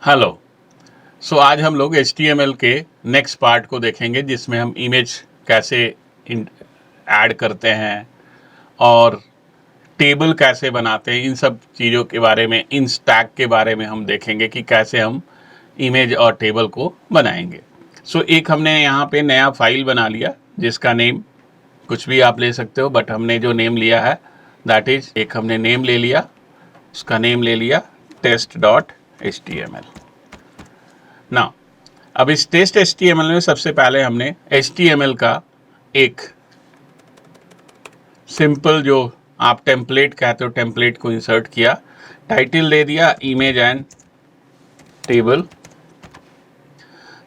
Hello. आज हम लोग HTML के नेक्स्ट पार्ट को देखेंगे जिसमें हम इमेज कैसे ऐड करते हैं और टेबल कैसे बनाते हैं। इन सब चीज़ों के बारे में, इन स्टैक के बारे में हम देखेंगे कि कैसे हम इमेज और टेबल को बनाएंगे। एक हमने यहाँ पे नया फाइल बना लिया जिसका नेम कुछ भी आप ले सकते हो, बट हमने जो नेम लिया है दैट इज, एक हमने नेम ले लिया, उसका नेम ले लिया test.html। ना, अब इस टेस्ट HTML में सबसे पहले हमने HTML का एक सिंपल, जो आप टेम्पलेट कहते हो, टेम्पलेट को इंसर्ट किया, टाइटल दे दिया image and table.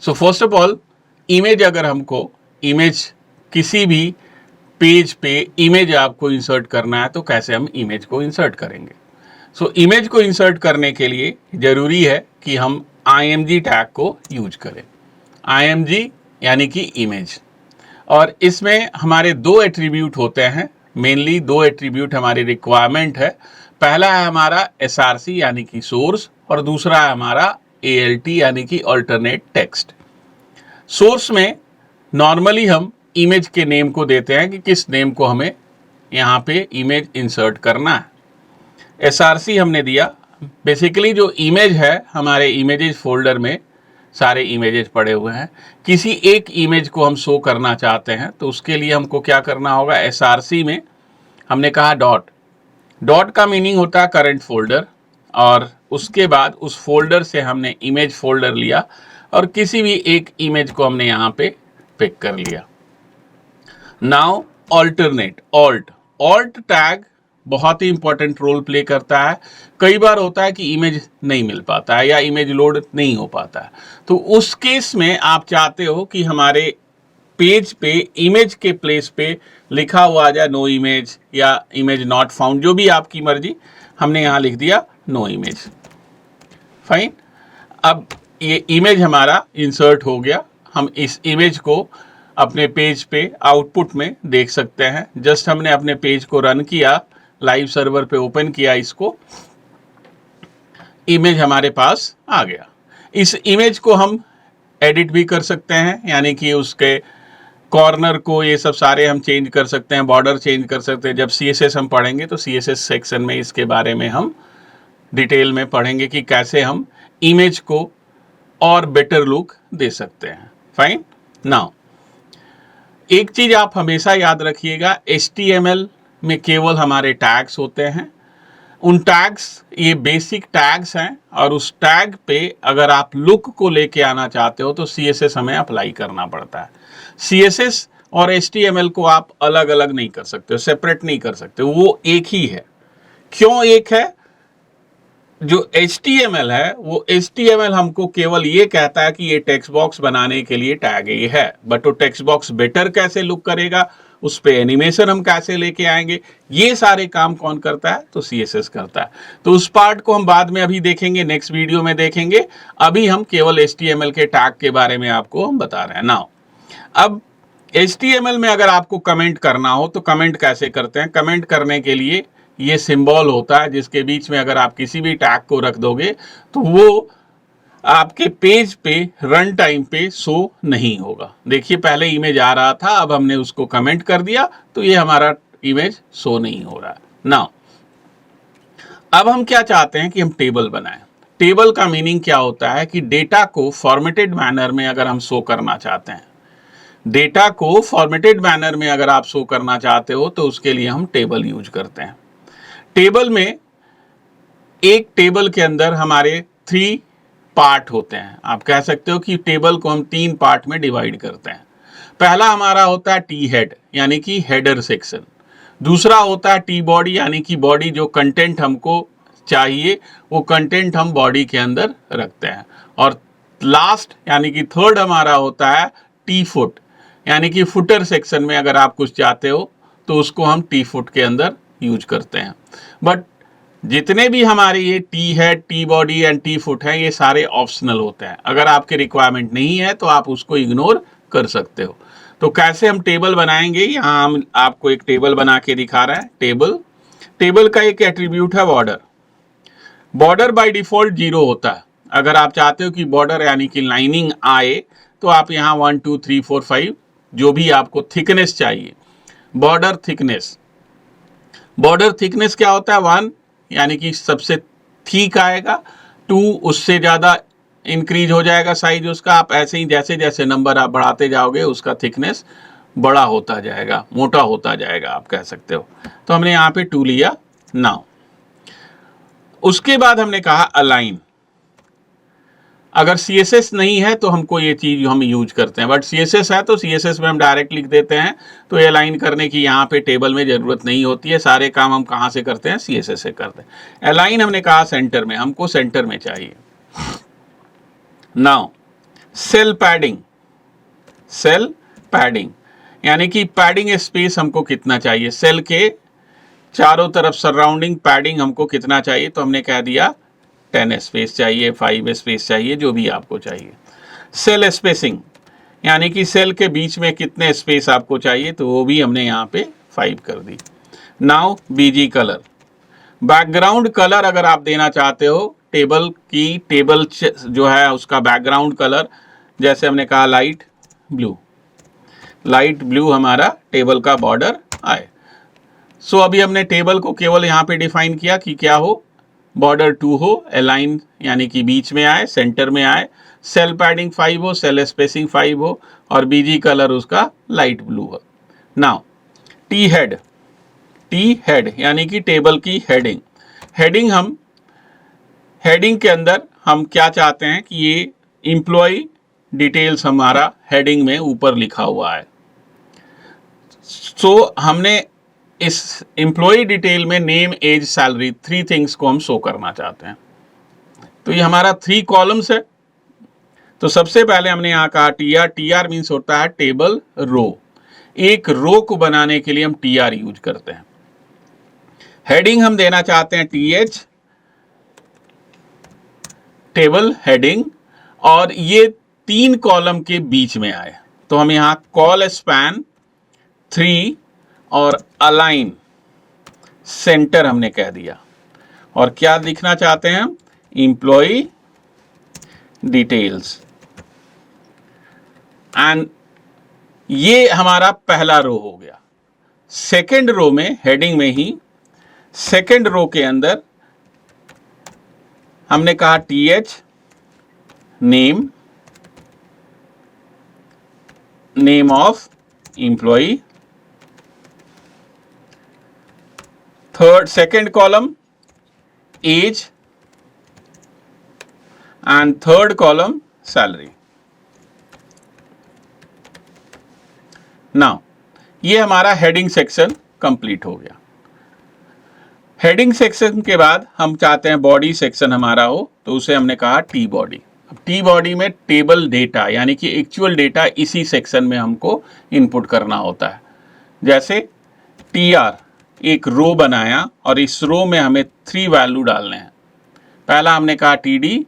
First of all, image, अगर हमको इमेज किसी भी पेज पे इमेज आपको इंसर्ट करना है तो कैसे हम इमेज को इंसर्ट करेंगे। इमेज को इंसर्ट करने के लिए जरूरी है कि हम img टैग को यूज करें। img यानी कि इमेज, और इसमें हमारे दो एट्रीब्यूट होते हैं, मेनली दो एट्रीब्यूट हमारी रिक्वायरमेंट है। पहला है हमारा src यानी कि सोर्स, और दूसरा है हमारा alt यानी कि अल्टरनेट टेक्स्ट। सोर्स में नॉर्मली हम इमेज के नेम को देते हैं कि किस नेम को हमें यहाँ पे इमेज इंसर्ट करना है। src हमने दिया। बेसिकली जो इमेज है, हमारे इमेजेस फोल्डर में सारे इमेजेस पड़े हुए हैं, किसी एक इमेज को हम शो करना चाहते हैं तो उसके लिए हमको क्या करना होगा। src में हमने कहा डॉट का मीनिंग होता है करंट फोल्डर, और उसके बाद उस फोल्डर से हमने इमेज फोल्डर लिया और किसी भी एक इमेज को हमने यहाँ पे पिक कर लिया। नाउ ऑल्टरनेट, ऑल्ट टैग बहुत ही इंपॉर्टेंट रोल प्ले करता है। कई बार होता है कि इमेज नहीं मिल पाता है या इमेज लोड नहीं हो पाता है, तो उस केस में आप चाहते हो कि हमारे पेज पे इमेज के प्लेस पे लिखा हुआ आ जाए नो इमेज या इमेज नॉट फाउंड, जो भी आपकी मर्जी। हमने यहाँ लिख दिया नो इमेज, फाइन। अब ये इमेज हमारा इंसर्ट हो गया। हम इस इमेज को अपने पेज पे आउटपुट में देख सकते हैं। जस्ट हमने अपने पेज को रन किया, लाइव सर्वर पे ओपन किया, इसको, इमेज हमारे पास आ गया। इस इमेज को हम एडिट भी कर सकते हैं, यानी कि उसके कॉर्नर को, ये सब सारे हम चेंज कर सकते हैं, बॉर्डर चेंज कर सकते हैं। जब CSS हम पढ़ेंगे तो CSS सेक्शन में इसके बारे में हम डिटेल में पढ़ेंगे कि कैसे हम इमेज को और बेटर लुक दे सकते हैं। फाइन। नाउ एक चीज आप हमेशा याद रखिएगा, HTML में केवल हमारे टैग्स होते हैं। उन टैग्स, ये बेसिक टैग्स हैं, और उस टैग पे अगर आप लुक को लेके आना चाहते हो तो CSS हमें अप्लाई करना पड़ता है। CSS और HTML को आप अलग अलग नहीं कर सकते, सेपरेट नहीं कर सकते, वो एक ही है। क्यों एक है? जो HTML है वो HTML हमको केवल ये कहता है कि ये टेक्स्ट बॉक्स बनाने के लिए टैग ये है, बट वो टेक्स्ट बॉक्स बेटर कैसे लुक करेगा, उस पे एनिमेशन हम कैसे लेके आएंगे, ये सारे काम कौन करता है? तो CSS करता है। तो उस पार्ट को हम बाद में अभी देखेंगे, नेक्स्ट वीडियो में देखेंगे। अभी हम केवल HTML के टैग के बारे में आपको हम बता रहे हैं। नाउ अब HTML में अगर आपको कमेंट करना हो तो कमेंट कैसे करते हैं? कमेंट करने के लिए ये सिंबल होता है जिसके बीच में अगर आप किसी भी टैग को रख दोगे तो वो आपके पेज पे रन टाइम पे शो नहीं होगा। देखिए, पहले इमेज आ रहा था, अब हमने उसको कमेंट कर दिया तो ये हमारा इमेज शो नहीं हो रहा। नाउ अब हम क्या चाहते हैं कि हम टेबल बनाएं। टेबल का मीनिंग क्या होता है कि डेटा को फॉर्मेटेड मैनर में अगर हम शो करना चाहते हैं, डेटा को फॉर्मेटेड मैनर में अगर आप शो करना चाहते हो तो उसके लिए हम टेबल यूज करते हैं। टेबल में, एक टेबल के अंदर हमारे 3 पार्ट होते हैं। आप कह सकते हो कि टेबल को हम 3 पार्ट में डिवाइड करते हैं। पहला हमारा होता है टी हेड, यानी कि हेडर सेक्शन। दूसरा होता है टी बॉडी, यानी कि बॉडी, जो कंटेंट हमको चाहिए वो कंटेंट हम बॉडी के अंदर रखते हैं। और लास्ट यानी कि थर्ड हमारा होता है टी फुट, यानी कि फुटर सेक्शन में अगर आप कुछ चाहते हो तो उसको हम टी फुट के अंदर यूज करते हैं। बट जितने भी हमारे ये T head, T body and T foot हैं, ये सारे ऑप्शनल होते हैं। अगर आपके रिक्वायरमेंट नहीं है तो आप उसको इग्नोर कर सकते हो। तो कैसे हम टेबल बनाएंगे, यहाँ हम आपको एक टेबल बना के दिखा रहे हैं। टेबल का एक एट्रीब्यूट है बॉर्डर। बॉर्डर बाय डिफॉल्ट 0 होता है। अगर आप चाहते हो कि बॉर्डर यानी कि लाइनिंग आए तो आप यहाँ 1 2 3 4 5 जो भी आपको थिकनेस चाहिए, बॉर्डर थिकनेस, बॉर्डर थिकनेस क्या होता है, 1 यानी कि सबसे ठीक आएगा, 2 उससे ज़्यादा इंक्रीज हो जाएगा साइज उसका। आप ऐसे ही जैसे जैसे नंबर आप बढ़ाते जाओगे उसका थिकनेस बड़ा होता जाएगा, मोटा होता जाएगा, आप कह सकते हो। तो हमने यहाँ पे 2 लिया। नाउ उसके बाद हमने कहा अलाइन। अगर CSS नहीं है तो हमको ये चीज हम यूज करते हैं, बट CSS है तो CSS में हम डायरेक्ट लिख देते हैं, तो ये अलाइन करने की यहाँ पे टेबल में जरूरत नहीं होती है। सारे काम हम कहाँ से करते हैं, CSS से करते हैं। अलाइन हमने कहा सेंटर में, हमको सेंटर में चाहिए। Now cell padding, cell padding यानी कि पैडिंग स्पेस हमको कितना चाहिए, सेल के चारों तरफ सराउंडिंग पैडिंग हमको कितना चाहिए, तो हमने कह दिया 10 स्पेस चाहिए, 5 स्पेस चाहिए, जो भी आपको चाहिए। सेल स्पेसिंग यानी कि सेल के बीच में कितने स्पेस आपको चाहिए, तो वो भी हमने यहाँ पे 5 कर दी। Now BG colour, background colour अगर आप देना चाहते हो टेबल की, टेबल जो है उसका बैकग्राउंड कलर, जैसे हमने कहा लाइट ब्लू, लाइट ब्लू हमारा टेबल का बॉर्डर आए। सो अभी हमने टेबल को केवल यहाँ पे डिफाइन किया कि क्या हो, बॉर्डर 2 हो, अलाइन यानी कि बीच में आए, सेंटर में आए, सेल पैडिंग 5 हो, सेल स्पेसिंग 5 हो, और BG कलर उसका लाइट ब्लू हो। Now T head, T head यानी कि टेबल की हेडिंग, हेडिंग हम, हेडिंग के अंदर हम क्या चाहते हैं कि ये इंप्लॉय डिटेल्स हमारा हेडिंग में ऊपर लिखा हुआ है। सो हमने इस इंप्लॉय डिटेल में नेम, एज, सैलरी, 3 थिंग्स को हम शो करना चाहते हैं। तो ये हमारा 3 कॉलम्स है। तो सबसे पहले हमने यहाँ कहा TR, TR मीन्स होता है टेबल रो। एक रो को बनाने के लिए हम TR यूज करते हैं। हेडिंग हम देना चाहते हैं TH, टेबल हेडिंग, और ये 3 कॉलम के बीच में आए, तो हम यहाँ कॉल स्पैन 3 और अलाइन सेंटर हमने कह दिया। और क्या लिखना चाहते हैं हम, इंप्लॉय डिटेल्स। एंड ये हमारा पहला रो हो गया। सेकेंड रो में, हेडिंग में ही सेकेंड रो के अंदर हमने कहा TH, name, name of employ. Third, second column age, and third column salary. Now ये हमारा हेडिंग सेक्शन कंप्लीट हो गया। हेडिंग सेक्शन के बाद हम चाहते हैं बॉडी सेक्शन हमारा हो, तो उसे हमने कहा टी बॉडी। अब टी बॉडी में टेबल डेटा यानी कि एक्चुअल डेटा इसी सेक्शन में हमको इनपुट करना होता है। जैसे TR एक रो बनाया और इस रो में हमें 3 वैल्यू डालने हैं। पहला हमने कहा TD,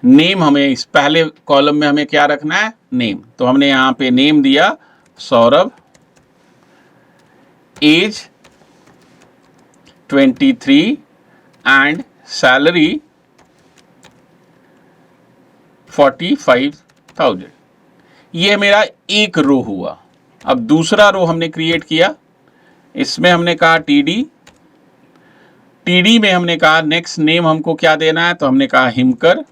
नेम हमें इस पहले कॉलम में हमें क्या रखना है, नेम, तो हमने यहाँ पे नेम दिया सौरभ, एज 23 एंड सैलरी 45,000। ये मेरा एक रो हुआ। अब दूसरा रो हमने क्रिएट किया, इसमें हमने कहा TD, TD में हमने कहा नेक्स्ट नेम हमको क्या देना है, तो हमने कहा हिमकर,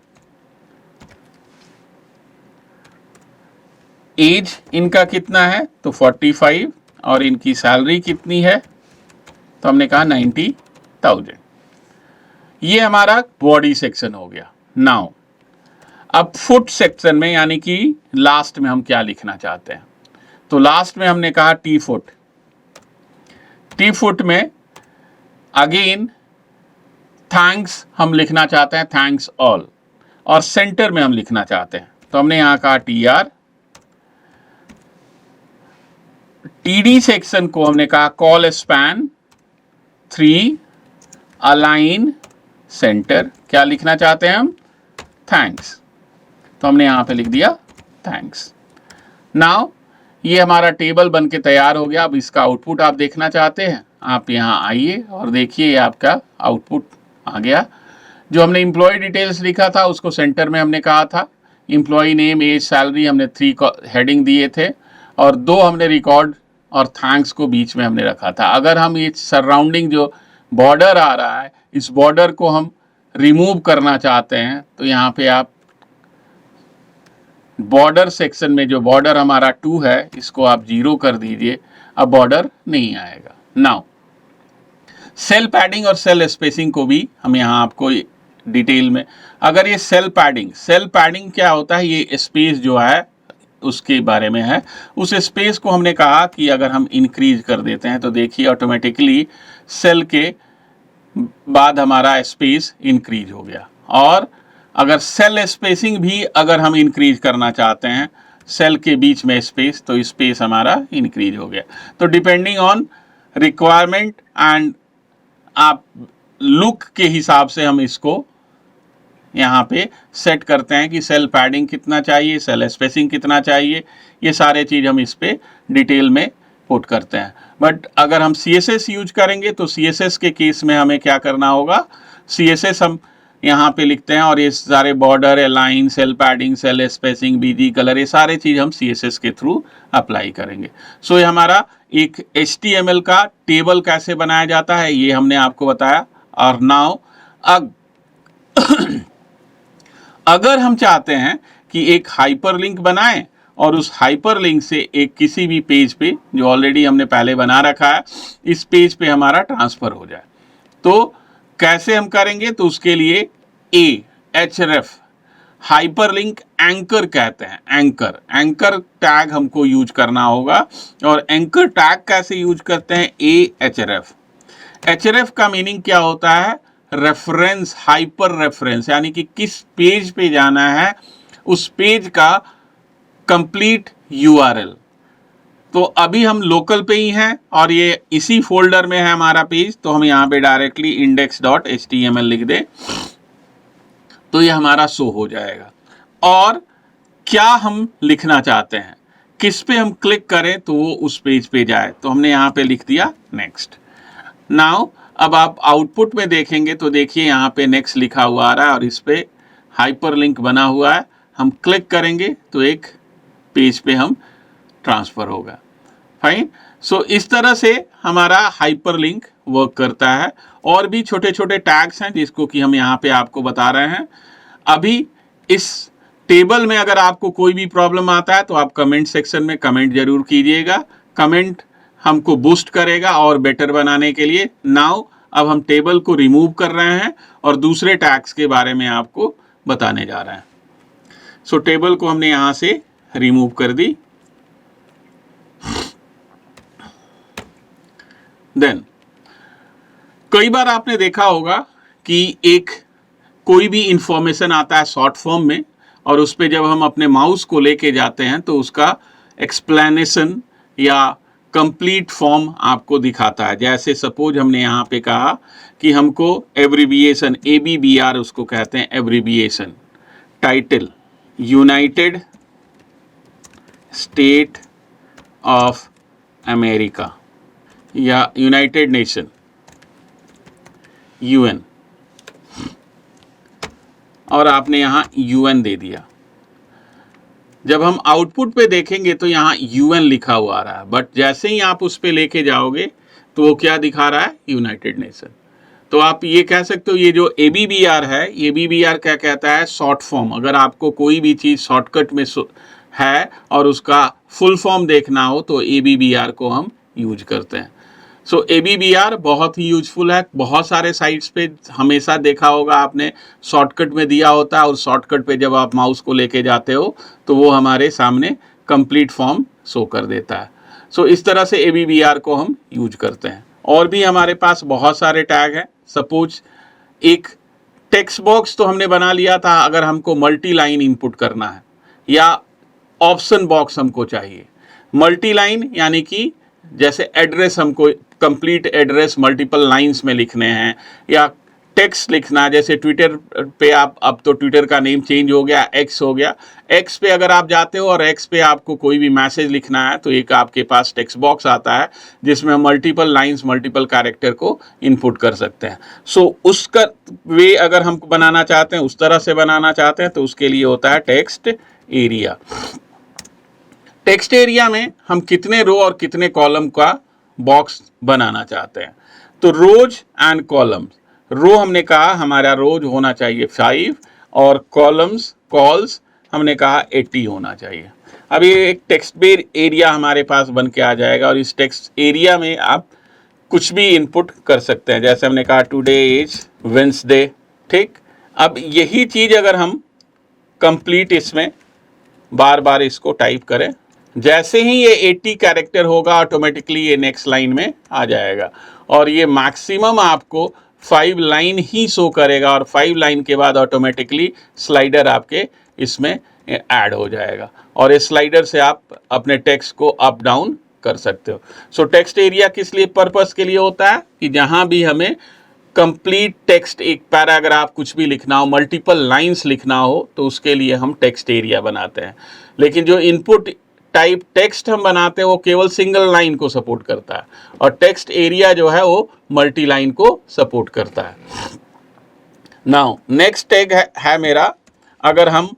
एज इनका कितना है, तो 45, और इनकी सैलरी कितनी है, तो हमने कहा 90,000। ये हमारा बॉडी सेक्शन हो गया। नाउ अब फुट सेक्शन में यानी कि लास्ट में हम क्या लिखना चाहते हैं, तो लास्ट में हमने कहा टी फुट। टी फुट में अगेन थैंक्स हम लिखना चाहते हैं, थैंक्स ऑल, और सेंटर में हम लिखना चाहते हैं, तो हमने यहां कहा TR। TD सेक्शन को हमने कहा कॉल स्पैन 3 अलाइन सेंटर, क्या लिखना चाहते हैं हम, थैंक्स, तो हमने यहां पे लिख दिया थैंक्स। नाउ ये हमारा टेबल बन के तैयार हो गया। अब इसका आउटपुट आप देखना चाहते हैं, आप यहां आइए और देखिए, ये आपका आउटपुट आ गया। जो हमने एम्प्लॉय डिटेल्स लिखा था उसको सेंटर में हमने कहा था, एम्प्लॉय नेम, एज, सैलरी हमने 3 हेडिंग दिए थे और 2 हमने रिकॉर्ड और थैंक्स को बीच में हमने रखा था। अगर हम ये सराउंडिंग जो बॉर्डर आ रहा है इस बॉर्डर को हम रिमूव करना चाहते हैं तो यहाँ पे आप बॉर्डर सेक्शन में जो बॉर्डर हमारा 2 है इसको आप 0 कर दीजिए, अब बॉर्डर नहीं आएगा। नाउ सेल पैडिंग और सेल स्पेसिंग को भी हम यहाँ आपको डिटेल में, अगर ये सेल पैडिंग क्या होता है, ये स्पेस जो है उसके बारे में है। उस स्पेस को हमने कहा कि अगर हम इंक्रीज कर देते हैं तो देखिए ऑटोमेटिकली सेल के बाद हमारा स्पेस इंक्रीज हो गया। और अगर सेल स्पेसिंग भी अगर हम इंक्रीज करना चाहते हैं सेल के बीच में स्पेस, तो स्पेस हमारा इंक्रीज हो गया। तो डिपेंडिंग ऑन रिक्वायरमेंट एंड आप लुक के हिसाब से हम इसको यहाँ पे सेट करते हैं कि सेल पैडिंग कितना चाहिए, सेल स्पेसिंग कितना चाहिए, ये सारे चीज़ हम इस पे डिटेल में पुट करते हैं। बट अगर हम CSS यूज करेंगे तो CSS के केस में हमें क्या करना होगा, CSS हम यहाँ पे लिखते हैं और ये सारे border, align, cell padding, cell spacing, BG colour, ये सारे चीज़ हम CSS के थ्रू अप्लाई करेंगे। सो ये हमारा एक HTML का टेबल कैसे बनाया जाता है ये हमने आपको बताया। और नाउ अगर हम चाहते हैं कि एक हाइपरलिंक बनाएं और उस हाइपरलिंक से एक किसी भी पेज पे जो ऑलरेडी हमने पहले बना रखा है इस पेज पे हमारा ट्रांसफर हो जाए, तो कैसे हम करेंगे, तो उसके लिए href हाइपरलिंक एंकर कहते हैं, एंकर टैग हमको यूज करना होगा। और एंकर टैग कैसे यूज करते हैं, href का मीनिंग क्या होता है, रेफरेंस, हाइपर रेफरेंस, यानी कि किस पेज पे जाना है उस पेज का कंप्लीट URL। तो अभी हम लोकल पे ही हैं और ये इसी फोल्डर में है हमारा पेज, तो हम यहाँ पे डायरेक्टली index.html लिख दें तो ये हमारा शो हो जाएगा। और क्या हम लिखना चाहते हैं, किस पे हम क्लिक करें तो वो उस पेज पे जाए, तो हमने यहाँ पे लिख दिया नेक्स्ट। नाउ अब आप आउटपुट में देखेंगे तो देखिए यहाँ पे नेक्स्ट लिखा हुआ आ रहा है और इस पे हाइपरलिंक बना हुआ है। हम क्लिक करेंगे तो एक पेज पे हम ट्रांसफर होगा। फाइन। सो इस तरह से हमारा हाइपरलिंक वर्क करता है। और भी छोटे छोटे टैग्स हैं जिसको कि हम यहाँ पे आपको बता रहे हैं। अभी इस टेबल में अगर आपको कोई भी प्रॉब्लम आता है तो आप कमेंट सेक्शन में कमेंट जरूर कीजिएगा, कमेंट हमको बूस्ट करेगा और बेटर बनाने के लिए। नाउ अब हम टेबल को रिमूव कर रहे हैं और दूसरे टैग्स के बारे में आपको बताने जा रहे हैं। सो टेबल को हमने यहां से रिमूव कर दी। देन कई बार आपने देखा होगा कि एक कोई भी इंफॉर्मेशन आता है शॉर्ट फॉर्म में और उस पर जब हम अपने माउस को लेके जाते हैं तो उसका एक्सप्लेनेशन या कंप्लीट फॉर्म आपको दिखाता है। जैसे सपोज हमने यहाँ पे कहा कि हमको एब्रीविएशन, ABBR उसको कहते हैं abbreviation, title United state of America या यूनाइटेड नेशन, UN, और आपने यहाँ UN दे दिया। जब हम आउटपुट पे देखेंगे तो यहाँ UN लिखा हुआ आ रहा है, बट जैसे ही आप उस पे लेके जाओगे तो वो क्या दिखा रहा है, यूनाइटेड नेशन। तो आप ये कह सकते हो ये जो ABBR है, ABBR क्या कहता है, शॉर्ट फॉर्म। अगर आपको कोई भी चीज़ शॉर्टकट में है और उसका फुल फॉर्म देखना हो तो ABBR को हम यूज करते हैं। सो ABBR बहुत ही यूजफुल है। बहुत सारे साइट्स पे हमेशा देखा होगा आपने शॉर्टकट में दिया होता है और शॉर्टकट पे जब आप माउस को लेके जाते हो तो वो हमारे सामने कंप्लीट फॉर्म शो कर देता है। सो इस तरह से ABBR को हम यूज करते हैं। और भी हमारे पास बहुत सारे टैग हैं। सपोज एक टेक्स्ट बॉक्स तो हमने बना लिया था अगर हमको मल्टी लाइन इनपुट करना है, या ऑप्शन बॉक्स हमको चाहिए। मल्टी लाइन यानी कि जैसे एड्रेस, हमको कंप्लीट एड्रेस मल्टीपल लाइंस में लिखने हैं, या टेक्स्ट लिखना, जैसे ट्विटर पे आप, अब तो ट्विटर का नेम चेंज हो गया, एक्स हो गया, एक्स पे अगर आप जाते हो और एक्स पे आपको कोई भी मैसेज लिखना है तो एक आपके पास टेक्स्ट बॉक्स आता है जिसमें मल्टीपल लाइंस, मल्टीपल कैरेक्टर को इनपुट कर सकते हैं। सो उसका वे अगर हम बनाना चाहते हैं, उस तरह से बनाना चाहते हैं, तो उसके लिए होता है टेक्स्ट एरिया। टेक्स्ट एरिया में हम कितने रो और कितने कॉलम का बॉक्स बनाना चाहते हैं, तो रोज एंड कॉलम्स। रो हमने कहा हमारा रोज होना चाहिए 5 और कॉल्स हमने कहा 80 होना चाहिए। अब ये एक टेक्स्ट बेर एरिया हमारे पास बन के आ जाएगा और इस टेक्स्ट एरिया में आप कुछ भी इनपुट कर सकते हैं, जैसे हमने कहा टुडे इज वेडनेसडे, ठीक। अब यही चीज अगर हम कंप्लीट इसमें बार बार इसको टाइप करें, जैसे ही ये 80 कैरेक्टर होगा ऑटोमेटिकली ये नेक्स्ट लाइन में आ जाएगा और ये मैक्सिमम आपको 5 लाइन ही शो करेगा और 5 लाइन के बाद ऑटोमेटिकली स्लाइडर आपके इसमें ऐड हो जाएगा और इस स्लाइडर से आप अपने टेक्स्ट को अप डाउन कर सकते हो। सो टेक्स्ट एरिया किस लिए पर्पस के लिए होता है कि जहां भी हमें कंप्लीट टेक्स्ट, एक पैराग्राफ कुछ भी लिखना हो, मल्टीपल लाइंस लिखना हो, तो उसके लिए हम टेक्स्ट एरिया बनाते हैं। लेकिन जो इनपुट टाइप टेक्स्ट हम बनाते हैं वो केवल सिंगल लाइन को सपोर्ट करता है और टेक्स्ट एरिया जो है वो मल्टी लाइन को सपोर्ट करता है। नाउ नेक्स्ट टैग है मेरा, अगर हम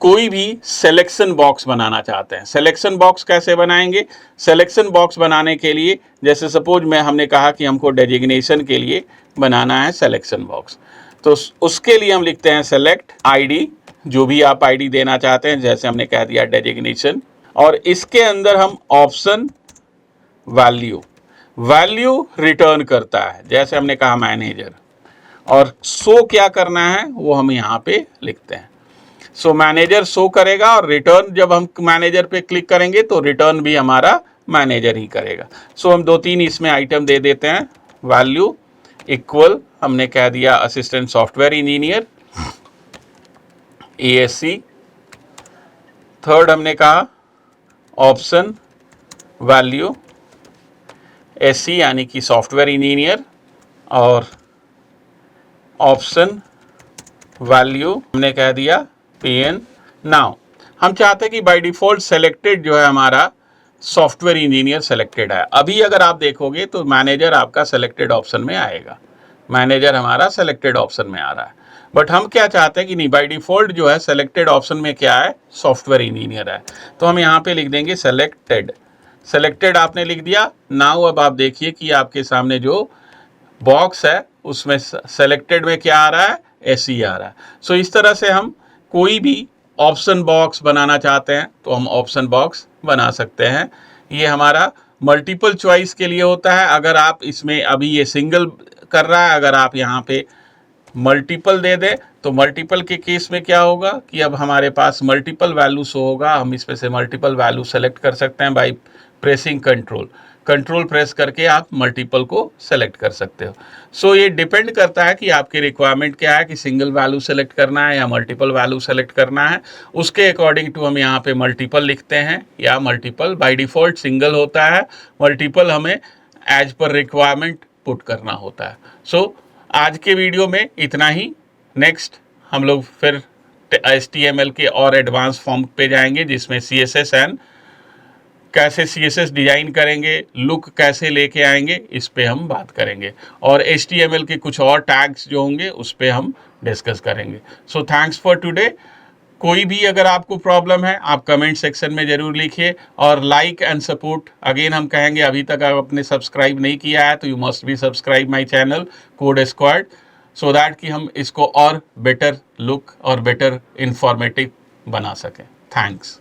कोई भी सिलेक्शन बॉक्स बनाना चाहते हैं। सिलेक्शन बॉक्स कैसे बनाएंगे? सिलेक्शन बॉक्स बनाने के लिए जैसे सपोज हमने कहा कि हमको डेजिग्नेशन के लिए बनाना है सिलेक्शन बॉक्स, तो उसके लिए हम लिखते हैं सेलेक्ट आईडी, जो भी आप आईडी देना चाहते हैं, जैसे हमने कह दिया डेजिग्नेशन, और इसके अंदर हम ऑप्शन वैल्यू रिटर्न करता है, जैसे हमने कहा मैनेजर, और शो क्या करना है वो हम यहाँ पे लिखते हैं। सो मैनेजर शो करेगा और रिटर्न जब हम मैनेजर पे क्लिक करेंगे तो रिटर्न भी हमारा मैनेजर ही करेगा। सो हम 2-3 इसमें आइटम दे देते हैं। वैल्यू इक्वल हमने कह दिया assistant software engineer ASC। Third हमने कहा ऑप्शन वैल्यू SC यानी कि सॉफ्टवेयर इंजीनियर, और ऑप्शन वैल्यू हमने कह दिया PN। नाउ हम चाहते हैं कि बाय डिफॉल्ट सेलेक्टेड जो है हमारा सॉफ्टवेयर इंजीनियर सेलेक्टेड है। अभी अगर आप देखोगे तो मैनेजर आपका सेलेक्टेड ऑप्शन में आएगा, मैनेजर हमारा सेलेक्टेड ऑप्शन में आ रहा है, बट हम क्या चाहते हैं कि नहीं, बाय डिफॉल्ट जो है सेलेक्टेड ऑप्शन में क्या है, सॉफ्टवेयर इंजीनियर है, तो हम यहाँ पे लिख देंगे सेलेक्टेड आपने लिख दिया। नाउ अब आप देखिए कि आपके सामने जो बॉक्स है उसमें सेलेक्टेड में क्या आ रहा है, SE आ रहा है। सो इस तरह से हम कोई भी ऑप्शन बॉक्स बनाना चाहते हैं तो हम ऑप्शन बॉक्स बना सकते हैं। ये हमारा मल्टीपल चॉइस के लिए होता है। अगर आप इसमें अभी ये सिंगल कर रहा है, अगर आप यहाँ पे मल्टीपल दे दें तो मल्टीपल के केस में क्या होगा कि अब हमारे पास मल्टीपल वैल्यू शो होगा। हम इसमें से मल्टीपल वैल्यू सेलेक्ट कर सकते हैं बाय प्रेसिंग कंट्रोल प्रेस करके आप मल्टीपल को सेलेक्ट कर सकते हो। सो ये डिपेंड करता है कि आपकी रिक्वायरमेंट क्या है, कि सिंगल वैल्यू सेलेक्ट करना है या मल्टीपल वैल्यू सेलेक्ट करना है। उसके अकॉर्डिंग टू हम यहाँ पे मल्टीपल लिखते हैं या मल्टीपल। बाय डिफॉल्ट सिंगल होता है, मल्टीपल हमें एज पर रिक्वायरमेंट पुट करना होता है। सो आज के वीडियो में इतना ही। नेक्स्ट हम लोग फिर HTML के और एडवांस फॉर्म पे जाएंगे, जिसमें CSS एंड कैसे CSS डिजाइन करेंगे, लुक कैसे लेके आएंगे, इस पे हम बात करेंगे, और HTML के कुछ और टैग्स जो होंगे उस पे हम डिस्कस करेंगे। So thanks for today. कोई भी अगर आपको प्रॉब्लम है आप कमेंट सेक्शन में ज़रूर लिखिए, और लाइक एंड सपोर्ट अगेन हम कहेंगे, अभी तक आप आपने सब्सक्राइब नहीं किया है तो you must be subscribe my channel code squad, so that कि हम इसको और बेटर लुक और बेटर इंफॉर्मेटिव बना सकें। थैंक्स।